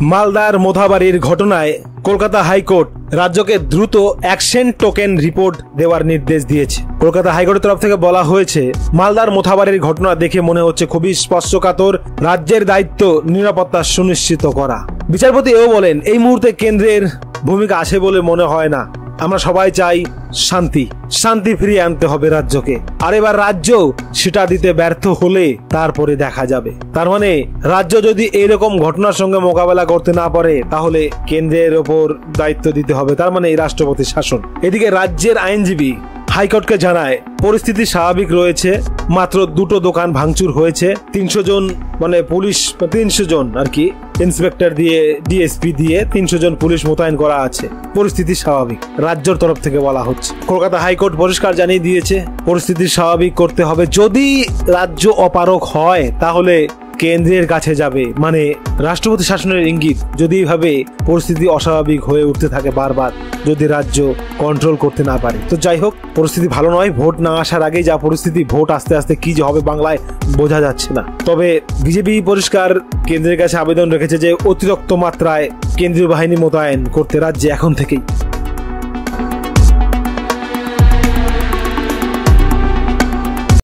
মালদার মোথাবাড়ির ঘটনায় কলকাতা হাইকোর্ট রাজ্যকে দ্রুত অ্যাকশন টোকেন রিপোর্ট দেওয়ার নির্দেশ দিয়েছে। কলকাতা হাইকোর্টের তরফ থেকে বলা হয়েছে, মালদার মোথাবাড়ির ঘটনা দেখে মনে হচ্ছে খুবই স্পর্শকাতর, রাজ্যের দায়িত্ব নিরাপত্তা সুনিশ্চিত করা। বিচারপতি এও বলেন, এই মুহূর্তে কেন্দ্রের ভূমিকা আছে বলে মনে হয় না। আমরা সবাই চাই শান্তি ফিরিয়ে আনতে হবে রাজ্যকে। আর এবার রাজ্য সেটা দিতে ব্যর্থ হলে তারপরে দেখা যাবে। তার মানে রাজ্য যদি এইরকম ঘটনার সঙ্গে মোকাবেলা করতে না পারে, তাহলে কেন্দ্রের ওপর দায়িত্ব দিতে হবে, তার মানে এই রাষ্ট্রপতির শাসন। এদিকে রাজ্যের আইনজীবী হাইকোর্টকে জানায় পরিস্থিতি স্বাভাবিক রয়েছে, মাত্র 2টো দোকান ভাঙচুর হয়েছে, 300 জন মানে পুলিশ, 300 জন আর কি ইন্সপেক্টর দিয়ে, ডিএসপি দিয়ে 300 জন পুলিশ মোতায়েন করা আছে, পরিস্থিতি স্বাভাবিক রাজ্যের তরফ থেকে বলা হচ্ছে। কলকাতা হাইকোর্ট পরিষ্কার জানিয়ে দিয়েছে পরিস্থিতি স্বাভাবিক করতে হবে। যদি রাজ্য অপারগ হয় তাহলে কেন্দ্রের কাছে যাবে, মানে রাষ্ট্রপতি শাসনের ইঙ্গিত। যদি এইভাবে পরিস্থিতি অস্বাভাবিক হয়ে উঠতে থাকে বারবার, যদি রাজ্য কন্ট্রোল করতে না পারে, তো যাই হোক, পরিস্থিতি ভালো নয়। ভোট না আসার আগেই যা পরিস্থিতি, ভোট আস্তে আস্তে কি যে হবে বাংলায় বোঝা যাচ্ছে না। তবে বিজেপি পরিষ্কার কেন্দ্রের কাছে আবেদন রেখেছে যে অতিরিক্ত মাত্রায় কেন্দ্রীয় বাহিনী মোতায়েন করতে রাজ্যে এখন থেকেই।